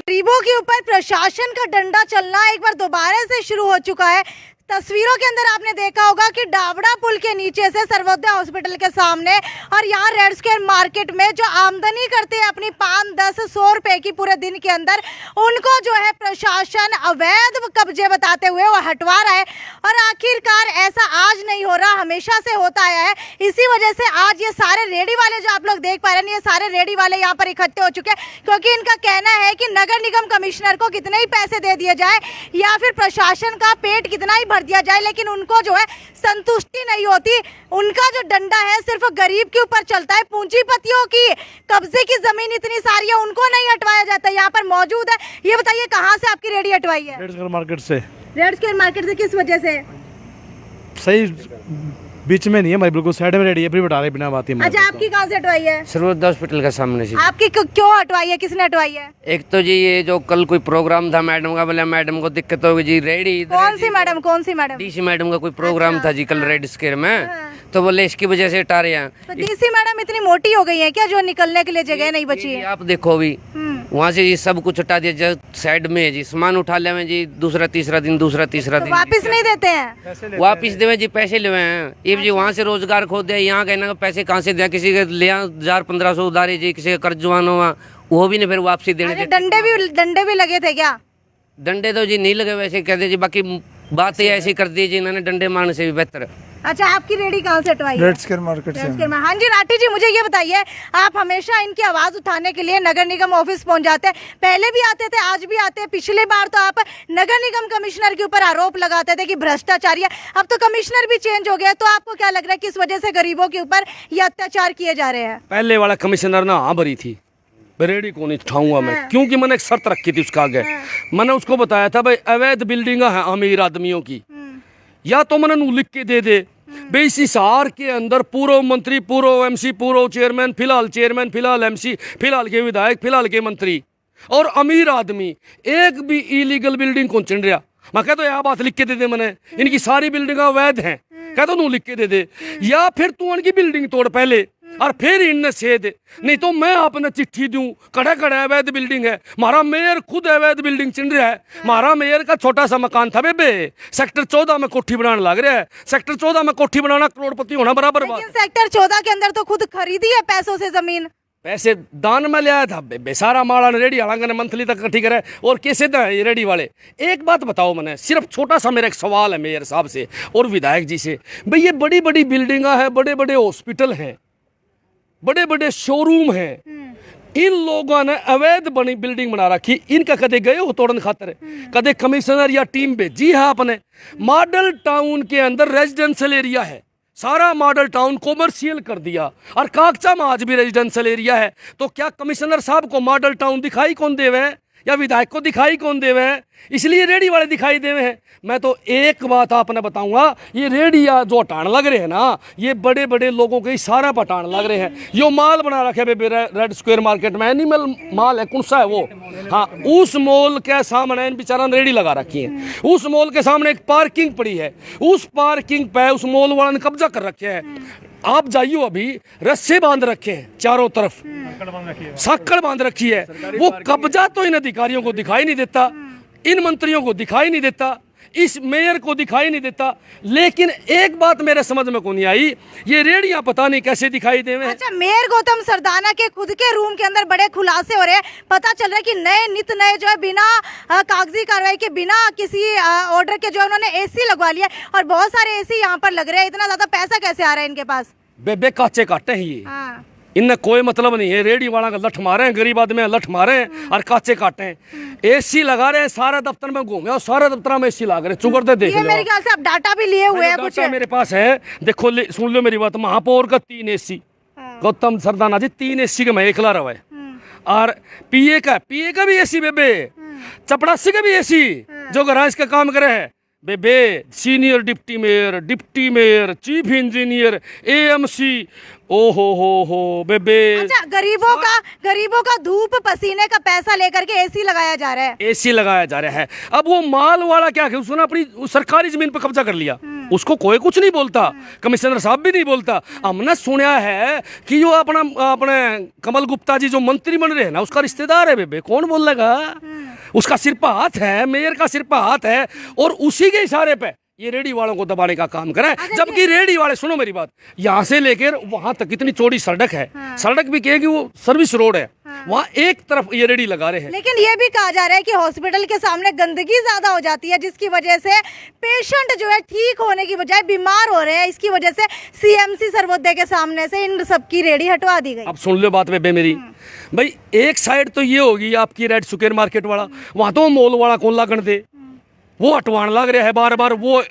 गरीबों के ऊपर प्रशासन का डंडा चलना एक बार दोबारा से शुरू हो चुका है। तस्वीरों के अंदर आपने देखा होगा कि डाबड़ा पुल के नीचे से सर्वोदय हॉस्पिटल के सामने और यहाँ रेड स्क्वायर मार्केट में जो आमदनी करते हैं अपनी 5-10-100 रुपए की पूरे दिन के अंदर, उनको जो है प्रशासन अवैध कब्जे बताते हुए वो हटवा रहा है। और आखिरकार ऐसा आज नहीं हो रहा, हमेशा से होता आया है। इसी वजह से आज ये सारे रेडी वाले जो आप लोग देख पा रहे हैं, ये सारे रेडी वाले यहाँ पर इकट्ठे हो चुके हैं, क्योंकि इनका कहना है कि नगर निगम कमिश्नर को कितने ही पैसे दे दिए जाए या फिर प्रशासन का पेट कितना ही भर दिया जाए, लेकिन उनको जो है संतुष्टि नहीं होती। उनका जो डंडा है सिर्फ गरीब के ऊपर चलता है। पूंजीपतियों की कब्जे की जमीन इतनी सारी है, उनको नहीं हटवाया जाता। यहाँ पर मौजूद है, ये बताइए कहाँ से आपकी रेडी हटवाई है? रेड स्क्वायर मार्केट से। रेड स्क्वायर मार्केट से किस वजह से? सही बीच में नहीं है, हमारी बिल्कुल साइड में रेडी है, फिर बता रहे बिना बात ही। अच्छा, आपकी कहाँ से हटवाई है? सर्वोदय हॉस्पिटल के सामने से। आपकी क्यों हटवाई है, किसने हटवाई है? एक तो जी ये जो कल कोई प्रोग्राम था मैडम का, बोले मैडम को दिक्कत होगी जी, रेडी कौन सी मैडम? कौन सी मैडम? डीसी मैडम का कोई प्रोग्राम था जी कल रेड स्क्वायर में, हाँ। तो बोले इसकी वजह से हटा रहे हैं। तो डीसी मैडम इतनी मोटी हो गई है क्या जो निकलने के लिए जगह नहीं बची है? आप देखो अभी वहाँ से जी सब कुछ हटा दिया, जब साइड में है जी सामान उठा ले में जी, दूसरा तीसरा दिन तो वापिस नहीं देते हैं? वापिस देवे जी, पैसे ले हैं। ये जी वहाँ से रोजगार खो दिया, यहाँ कहना का पैसे कहाँ से दिया, किसी के ले 1000-1500 उधारी जी, किसी का कर्ज जवान हुआ वो भी नहीं फिर वापसी देने। डंडे भी लगे थे क्या? डंडे तो जी नहीं लगे, वैसे कहते जी, बाकी बात ही ऐसी कर दी जी इन्होंने, डंडे मारने से भी बेहतर। अच्छा, आपकी रेडी कहाँ से हटवाई है? रेड स्क्वायर मार्केट से। हाँ जी राठी जी, मुझे ये बताइए, आप हमेशा इनकी आवाज उठाने के लिए नगर निगम ऑफिस पहुंच जाते हैं, पहले भी आते थे, आज भी आते हैं। पिछली बार तो आप नगर निगम कमिश्नर के ऊपर आरोप लगाते थे कि भ्रष्टाचारी है, अब तो कमिश्नर भी चेंज हो गया, तो आपको क्या लग रहा है किस वजह से गरीबों के ऊपर ये अत्याचार किए जा रहे हैं? पहले वाला कमिश्नर ना हाँ भरी थी, रेडी को नहीं उठाऊंगा मैं, क्योंकि मैंने एक शर्त रखी थी उसका आगे। मैंने उसको बताया था भाई अवैध बिल्डिंग है अमीर आदमियों की, या तो मैंने लिख के दे दे भाई इस हिसार के अंदर पूर्व मंत्री, पूर्व एमसी, पूर्व चेयरमैन, फिलहाल एमसी, फिलहाल के विधायक, फिलहाल के मंत्री और अमीर आदमी एक भी इलीगल बिल्डिंग कौन चिन रहा। मैं कहता यह बात लिख के दे दे, मैंने इनकी सारी बिल्डिंग अवैध हैं, कहता तू लिख के दे दे, या फिर तू इनकी बिल्डिंग तोड़ पहले और फिर इनने से दे, नहीं तो मैं आपने चिट्ठी दूं कड़ा कड़ा अवैध बिल्डिंग है। हमारा मेयर खुद अवैध बिल्डिंग चिन रहा है। हमारा मेयर का छोटा सा मकान था बेबे, सेक्टर 14 में कोठी बनाने लग रहा है। सेक्टर 14 में कोठी बनाना करोड़पति होना बराबर बात। लेकिन सेक्टर 14 के अंदर तो खुद खरीदी है पैसों से जमीन, पैसे दान में ले आया था बेबे, सारा माड़ा रेडी हालांकि मंथली तक इकट्ठी करे और कैसे दें ये रेडी वाले। एक बात बताओ, मैंने सिर्फ छोटा सा मेरा एक सवाल है मेयर साहब से और विधायक जी से, भाई ये बड़ी बड़ी बिल्डिंगा है, बड़े बड़े हॉस्पिटल हैं, बड़े बड़े शोरूम हैं, इन लोगों ने अवैध बनी बिल्डिंग बना रखी, इनका कदे गए हो तोड़न खातर? कदे कमिश्नर या टीम भेजी है आपने? मॉडल टाउन के अंदर रेजिडेंशियल एरिया है, सारा मॉडल टाउन कॉमर्शियल कर दिया और कागजा में आज भी रेजिडेंशियल एरिया है। तो क्या कमिश्नर साहब को मॉडल टाउन दिखाई कौन देवे हैं या विधायक को दिखाई कौन देवे हैं? इसलिए रेडी वाले दिखाई देवे हैं। मैं तो एक बात आपने बताऊंगा, ये रेडिया जो हटाने लग रहे हैं ना, ये बड़े बड़े लोगों के इशारा पर हटाने लग रहे हैं। यो माल बना रखे बेबे रेड स्क्वायर मार्केट में, एनिमल माल है, कौन सा है वो? हाँ, उस मॉल के सामने इन बेचारा रेडी लगा रखी है। उस मॉल के सामने एक पार्किंग पड़ी है, उस पार्किंग पे उस मॉल वाला ने कब्जा कर रखे है। आप जाइयो, अभी रस्से बांध रखे हैं चारों तरफ, साकड़ बांध रखी है। वो कब्जा तो इन अधिकारियों को दिखाई नहीं देता, इन मंत्रियों को दिखाई नहीं देता, इस मेयर को दिखाई नहीं देता। लेकिन एक बात मेरे समझ में को नहीं आई, ये रेडियां पता नहीं कैसे दिखाई देवे। अच्छा, मेयर गौतम सरदाना के खुद के रूम के अंदर बड़े खुलासे हो रहे हैं। पता चल रहा है कि नित नए जो है बिना कागजी कार्रवाई के, बिना किसी ऑर्डर के जो है उन्होंने एसी लगवा लिया और बहुत सारे एसी यहाँ पर लग रहे हैं। इतना ज्यादा पैसा कैसे आ रहा है इनके पास? बेबे काचे काटे हैं ये, हाँ। इनने कोई मतलब नहीं है। रेडी वाला का लठ मारे हैं, गरीब आदमी लठ मारे हैं और काचे काटे हैं। एसी लगा रहे हैं, सारा दफ्तर में घूमे और सारा दफ्तर में एसी लगा रहे हैं। चुगर दे देख लो, मेरे ख्याल से आप डाटा भी लिए हुए हैं कुछ? मेरे पास है, देखो सुन लो मेरी बात। महापौर का 3 एसी, गौतम सरदाना जी 3 एसी का मैं एकला रहा है। और पीए का भी एसी बेबे, चपड़ासी का भी एसी, जो गराज का काम करे है बेबे, senior deputy mayor, chief engineer, AMC, ओ हो बेबे। अच्छा, गरीबों का धूप पसीने का पैसा लेकर के एसी लगाया जा रहा है। एसी लगाया जा रहा है। अब वो माल वाला क्या है, उसने अपनी सरकारी जमीन पर कब्जा कर लिया, उसको कोई कुछ नहीं बोलता, कमिश्नर साहब भी नहीं बोलता। हमने सुना है कि जो अपने कमल गुप्ता जी जो मंत्री बन रहे हैं ना, उसका रिश्तेदार है बेबे, कौन बोल लगा, उसका सिर पर हाथ है, मेयर का सिर पर हाथ है, और उसी के इशारे पे ये रेडी वालों को दबाने का काम करें। जबकि रेडी वाले, सुनो मेरी बात, यहाँ से लेकर वहां तक इतनी चौड़ी सड़क है, सड़क भी कहेगी वो सर्विस रोड है, वहाँ एक तरफ ये रेडी लगा रहे हैं। लेकिन ये भी कहा जा रहा है कि हॉस्पिटल के सामने गंदगी ज्यादा हो जाती है, जिसकी वजह से पेशेंट जो है ठीक होने की बजाय बीमार हो रहे हैं। इसकी वजह से सीएमसी सर्वोदय के सामने से इन सबकी रेडी हटवा दी गई। अब सुन लो बात बेबे मेरी भाई, एक साइड तो ये होगी आपकी रेड सुकेर मार्केट वाला, वहां तो मॉल वाला कौन लागण दे, वो हटवाने लग रहा है बार बार, वो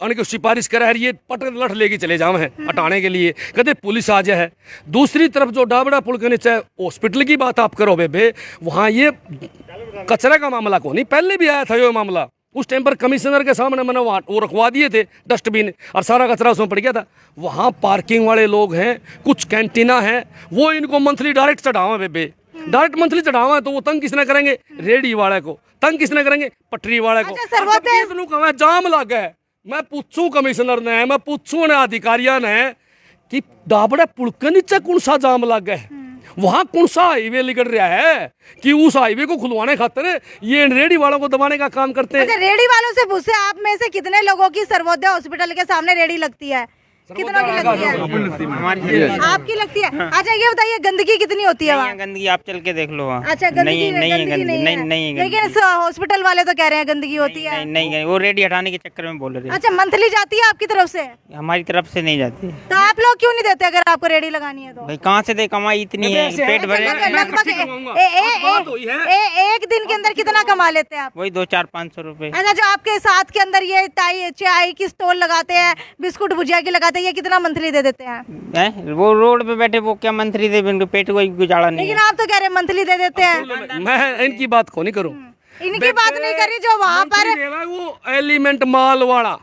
उनकी सिफारिश करे है, ये पट लठ लेके चले जाओ हैं हटाने के लिए, कहते पुलिस आ जाए है। दूसरी तरफ जो डाबड़ा पुल के नीचे हॉस्पिटल की बात आप करो बेबे, वहाँ ये कचरे का मामला को नहीं, पहले भी आया था ये मामला, उस टाइम पर कमिश्नर के सामने मैंने वहाँ वो रखवा दिए थे डस्टबिन, और सारा कचरा उसमें पड़ गया था। वहाँ पार्किंग वाले लोग हैं, कुछ कैंटीना हैं, वो इनको मंथली डायरेक्ट चढ़ावा बेबे, डायरेक्ट मंथली चढ़ावा है, तो वो तंग किसने करेंगे, रेडी वाले को तंग किसने करेंगे, पटरी वाले को। सर्वोदय जाम लग गए, मैं पूछूं कमिश्नर ने, मैं पूछूं ने अधिकारियों ने कि दाबड़े पुल के नीचे कौन सा जाम लग गए, वहां कौन सा हाईवे निकल रहा है कि उस हाईवे को खुलवाने खातिर ये रेडी वालों को दबाने का काम करते हैं। अच्छा, रेडी वालों से पूछे, आप में से कितने लोगों की सर्वोदय हॉस्पिटल के सामने रेडी लगती है? कितनों की लगती है? आपकी लगती है? अच्छा, ये बताइए गंदगी कितनी होती है वहाँ? गंदगी आप चल के देख लो वहाँ। अच्छा, गंदगी नहीं, लेकिन हॉस्पिटल वाले तो कह रहे हैं गंदगी होती है। नहीं, वो रेडी हटाने के चक्कर में बोल रहे हैं। अच्छा, मंथली जाती है आपकी तरफ से? हमारी तरफ से नहीं जाती। तो आप लोग क्यों नहीं देते अगर आपको रेडी लगानी है तो? भाई कहाँ से दे, कमाई इतनी है, पेट भरे। लगभग एक दिन के अंदर कितना कमा लेते हैं आप? वही 200-500 रुपए। अच्छा, जो आपके साथ के अंदर ये चाय की स्टॉल लगाते हैं, बिस्कुट भुजिया की लगाते हैं, ये कितना मंथली दे देते हैं? वो रोड पे बैठे वो क्या मंथली दे, इनके पेट को गुजारा नहीं। लेकिन आप तो कह रहे हैं मंथली दे देते हैं। मैं इनकी बात को नहीं करूँ, इनकी बात नहीं करी, जो वहाँ पर वो एलिमेंट माल वाला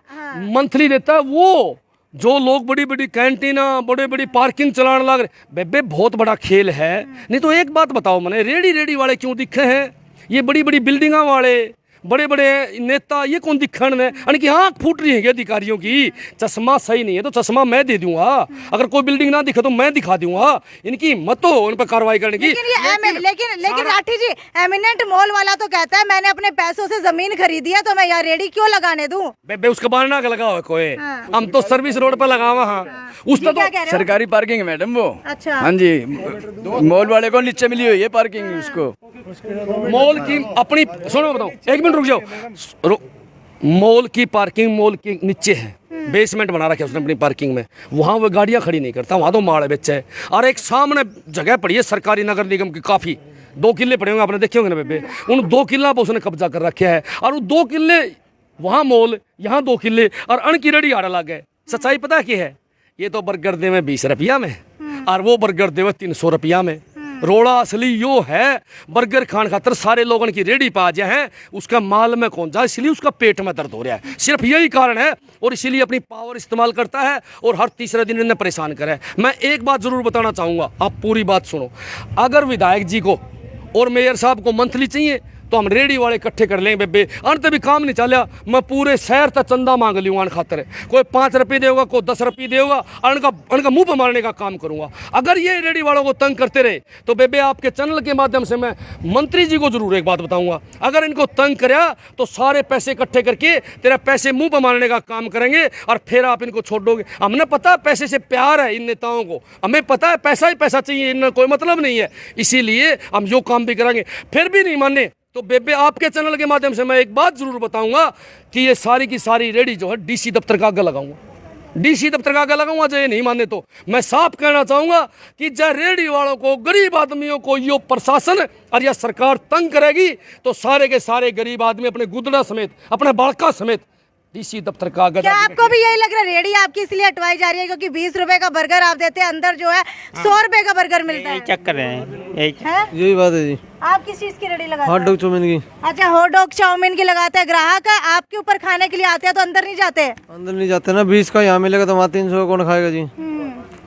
मंथली देता है, वो जो लोग बड़ी बड़ी कैंटीना, बड़ी बड़ी पार्किंग चलाने लग रहे बेबे, बहुत बड़ा खेल है। नहीं तो एक बात बताओ मैंने, रेडी वाले क्यों दिखे हैं, ये बड़ी बड़ी बिल्डिंगा वाले, बड़े बड़े नेता, ये कौन दिखण है, यानी कि आँख फूट रही है अधिकारियों की। चश्मा सही नहीं है तो चश्मा मैं दे दूंगा, अगर कोई बिल्डिंग ना दिखे तो मैं दिखा दूंगा। इनकी मत हो उन पर कार्रवाई करने की। लेकिन राठी जी, एमिनेंट मॉल वाला तो कहता है मैंने अपने पैसों से जमीन खरीदी है, तो मैं यहाँ रेडी क्यों लगाने दूं? बेबे उसका बारना का लगा हुआ कोई, हम तो सर्विस रोड पर लगावा। हाँ, उसका तो सरकारी पार्किंग है मैडम वो। अच्छा, हाँ जी, मॉल वाले को नीचे मिली हुई है पार्किंग उसको। मॉल की अपनी, सुनो बताओ, एक मिनट रुक जाओ। मॉल की पार्किंग मॉल के नीचे है, बेसमेंट बना रखा है उसने अपनी पार्किंग में, वहाँ वो गाड़ियाँ खड़ी नहीं करता, वहाँ तो माल बेचे है। और एक सामने जगह पड़ी है सरकारी नगर निगम की, काफ़ी 2 किले पड़े होंगे, आपने देखे होंगे ना बेबे, उन 2 किला पर उसने कब्जा कर रखा है। और वो 2 किले वहाँ मॉल, यहाँ 2 किले, और अण की रेडी आड़ा लग गए। सच्चाई पता क्या है, ये तो बर्गर दे में 20 रुपया में, और वो बर्गर दे में 300 रुपया में। रोड़ा असली यो है, बर्गर खान खातर सारे लोगों की रेडी पा जाए हैं, उसका माल में कौन जाए, इसलिए उसका पेट में दर्द हो रहा है, सिर्फ यही कारण है। और इसीलिए अपनी पावर इस्तेमाल करता है और हर तीसरे दिन इन्हें परेशान करे। मैं एक बात जरूर बताना चाहूँगा, आप पूरी बात सुनो। अगर विधायक जी को और मेयर साहब को मंथली चाहिए तो हम रेडी वाले इकट्ठे कर लेंगे बेबे, अंत भी काम नहीं चलिया, मैं पूरे शहर तक चंदा मांग लूँगा अन खातर, कोई 5 रुपये देगा, कोई 10 रुपये देगा, अनका मुंह पर मारने का काम करूँगा। अगर ये रेडी वालों को तंग करते रहे तो बेबे आपके चैनल के माध्यम से मैं मंत्री जी को जरूर एक बात बताऊँगा, अगर इनको तंग कराया तो सारे पैसे इकट्ठे करके तेरा पैसे मुँह पर मारने का काम करेंगे, और फिर आप इनको छोड़ दोगे। हमने पता है पैसे से प्यार है इन नेताओं को, हमें पता है पैसा ही पैसा चाहिए, इनमें कोई मतलब नहीं है, इसीलिए हम जो काम भी करेंगे। फिर भी नहीं माने तो बेबे आपके चैनल के माध्यम से मैं एक बात जरूर बताऊंगा कि ये सारी की सारी रेडी जो है डीसी दफ्तर का आगे लगाऊंगा, डीसी दफ्तर का आगे लगाऊंगा। जो ये नहीं माने तो मैं साफ कहना चाहूंगा कि जब रेडी वालों को, गरीब आदमियों को यो प्रशासन और यह सरकार तंग करेगी तो सारे के सारे गरीब आदमी अपने गुदड़ा समेत, अपने बालका समेत डीसी दफ्तर का आगे। क्या आपको भी यही लग रहा है रेडी आपकी इसलिए हटवाई जा रही है क्योंकि 20 रुपए का बर्गर आप देते हैं, अंदर जो है 100 रुपए का बर्गर मिलता है? चक्कर है यही बात है जी। आप किस चीज की रेडी लगाते हैं? हॉट डॉग चाउमीन की। अच्छा, हॉट डॉग चाउमीन की लगाते हैं ग्राहक, आपके ऊपर खाने के लिए आते हैं तो अंदर नहीं जाते? अंदर नहीं जाते ना, 20 का यहाँ मिलेगा तो वहाँ 300 कौन खाएगा जी।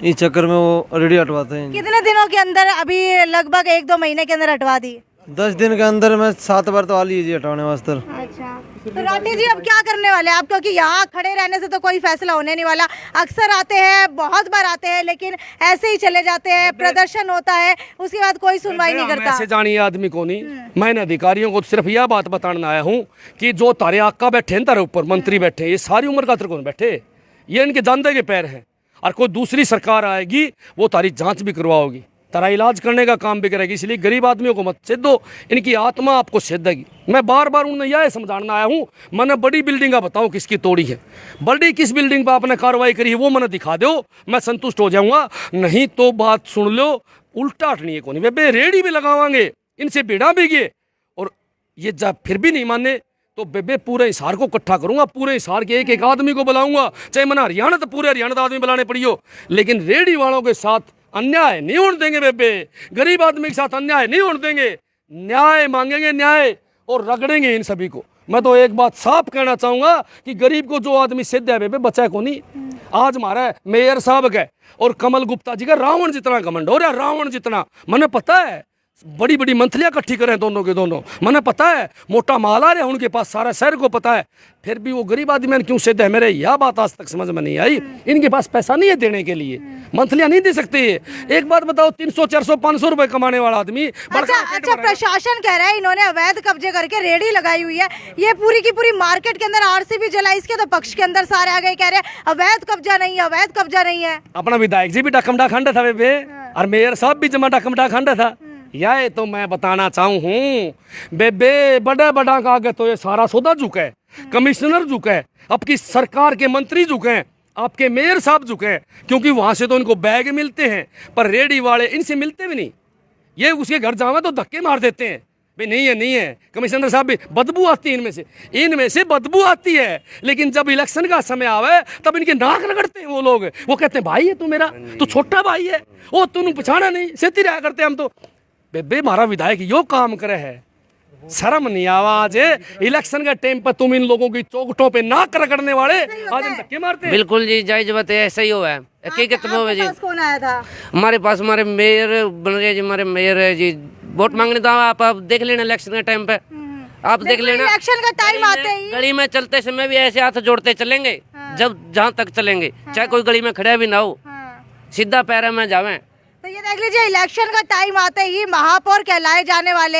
इस चक्कर में वो रेडी हटवाते हैं। कितने दिनों के अंदर? अभी लगभग 1-2 महीने के अंदर हटवा दी। 10 दिन के अंदर में 7 बार तो आ लीजिए हटवाने वास्ते। अच्छा, तो राठी जी अब क्या करने वाले हैं आप, क्योंकि यहाँ खड़े रहने से तो कोई फैसला होने नहीं वाला। अक्सर आते हैं, बहुत बार आते हैं, लेकिन ऐसे ही चले जाते हैं, प्रदर्शन होता है, उसके बाद कोई सुनवाई नहीं करता। ऐसे जानिए आदमी को नहीं, मैंने अधिकारियों को सिर्फ यह बात बताना आया हूँ कि जो तारे आका बैठे हैं तारे ऊपर मंत्री बैठे हैं, ये सारी उम्र का कौन बैठे, ये इनके जानते के पैर हैं। और कोई दूसरी सरकार आएगी वो तारी जांच भी करवाओगी, तारा इलाज करने का काम भी करेगी। इसलिए गरीब आदमियों को मत सेधो, इनकी आत्मा आपको सेधेगी। मैं बार बार उन्हें यह समझाना आया हूँ, मैंने बड़ी बिल्डिंग बताऊँ किसकी तोड़ी है, बड़ी किस बिल्डिंग पर आपने कार्रवाई करी है वो मैंने दिखा दो, मैं संतुष्ट हो जाऊँगा। नहीं तो बात सुन लो, उल्टा हटनी है कौन, बेबे रेडी भी लगावांगे, इनसे भिड़ा भी गए, और ये जब फिर भी नहीं माने तो बेबे पूरे हिसार को इकट्ठा करूंगा, पूरे हिसार के एक एक आदमी को बुलाऊंगा, चाहे मैंने हरियाणा तो पूरे हरियाणा का आदमी बुलाने पड़ी हो, लेकिन रेडी वालों के साथ अन्याय नहीं होने देंगे बेबे, गरीब आदमी के साथ अन्याय नहीं होने देंगे, न्याय मांगेंगे न्याय और रगड़ेंगे इन सभी को। मैं तो एक बात साफ कहना चाहूंगा कि गरीब को जो आदमी सिद्ध है बेबे बचा को नहीं। आज हमारा मेयर साहब का और कमल गुप्ता जी का रावण जितना घमंड हो रहा है, रावण जितना। मैंने पता है बड़ी बड़ी मंथलियाँ इकट्ठी करें दोनों के दोनों, मैंने पता है मोटा माल आ रहा है उनके पास, सारा शहर को पता है, फिर भी वो गरीब आदमी क्यों सिद्ध है, मेरे यह बात आज तक समझ में नहीं आई। इनके पास पैसा नहीं है देने के लिए, मंथलियाँ नहीं दे सकते। एक बात बताओ, 300 400 500 रुपए कमाने वाला आदमी अच्छा, प्रशासन कह रहा है इन्होंने अवैध कब्जे करके रेडी लगाई हुई है, ये पूरी की पूरी मार्केट के अंदर आरसीबी जलाई, इसके तो पक्ष के अंदर सारे आ गए कह रहे हैं अवैध कब्जा नहीं है, अवैध कब्जा नहीं है। अपना विधायक जी भी डकमडा खंड था बेबे, और मेयर साहब भी जमा डकमडा खंड था। यह तो मैं बताना चाहूँ हूँ बेबे, बड़े बड़ा का आगे तो ये सारा सौदा झुका है, कमिश्नर झुका है, आपकी सरकार के मंत्री झुके हैं, आपके मेयर साहब झुके हैं, क्योंकि वहाँ से तो इनको बैग मिलते हैं, पर रेडी वाले इनसे मिलते भी नहीं। ये उसके घर जावे तो धक्के मार देते हैं, भाई नहीं है नहीं है। कमिश्नर साहब भी बदबू आती है इनमें से बदबू आती है, लेकिन जब इलेक्शन का समय आवे तब इनके नाक रगड़ते हैं वो लोग, वो कहते हैं भाई है तू मेरा, तू छोटा भाई है, वो तूने पछाना नहीं, सेती रहा करते हम तो। बेबे हमारा विधायक यो काम करे है, शर्म नहीं आवाज है। इलेक्शन का टाइम पर तुम इन लोगों की चौकटों पे नाक रगड़ने वाले आज हम धक्के मारते हैं। बिल्कुल जी, जायज बात है, ऐसा ही हुआ है। हकीकत में हुआ जी। कौन आया था हमारे पास? हमारे मेयर बन रहे जी, हमारे मेयर है जी, वोट मांगने तो आप देख लेना इलेक्शन के टाइम पे, आप देख लेना इलेक्शन का टाइम आते ही गली में चलते समय भी ऐसे हाथ जोड़ते चलेंगे, जब जहाँ तक चलेंगे, चाहे कोई गली में खड़ा भी ना हो, सीधा पैरा में जावे। तो ये देख लीजिए, इलेक्शन का टाइम आते ही महापौर कहलाए जाने वाले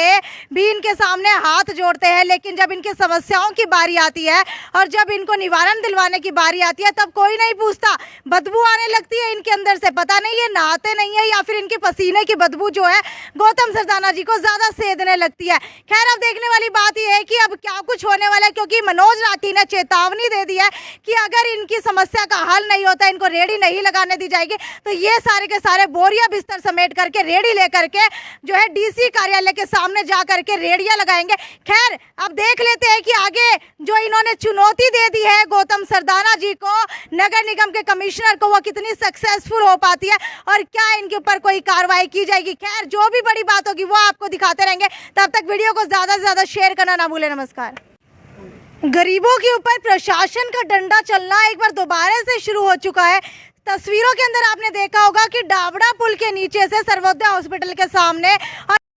भी इनके सामने हाथ जोड़ते हैं, लेकिन जब इनकी समस्याओं की बारी आती है और जब इनको निवारण दिलवाने की बारी आती है तब कोई नहीं पूछता। बदबू आने लगती है इनके अंदर से, पता नहीं ये नहाते नहीं है या फिर इनके पसीने की बदबू जो है गौतम सरदाना जी को ज्यादा सेधने लगती है। खैर, अब देखने वाली बात यह है कि अब क्या कुछ होने वाला है, क्योंकि मनोज राठी ने चेतावनी दे दी है कि अगर इनकी समस्या का हल नहीं होता, इनको रेडी नहीं लगाने दी जाएगी, तो ये सारे के सारे बोरिया बिस्तर समेट करके रेडी लेकर के जो है डीसी कार्यालय के सामने जा करके रेडियां लगाएंगे। खैर, अब देख लेते हैं कि आगे जो इन्होंने चुनौती दे दी है गौतम सरदाना जी को, नगर निगम के कमिश्नर को, वो कितनी सक्सेसफुल हो पाती है और क्या इनके ऊपर कोई कार्रवाई की जाएगी। खैर, जो भी बड़ी बात होगी वो आपको दिखाते रहेंगे, तब तक वीडियो को ज्यादा से ज्यादा शेयर करना ना भूलें। नमस्कार। गरीबों के ऊपर प्रशासन का डंडा चलना एक बार दोबारा से शुरू हो चुका है। तस्वीरों के अंदर आपने देखा होगा कि डाबड़ा पुल के नीचे से सर्वोदय हॉस्पिटल के सामने और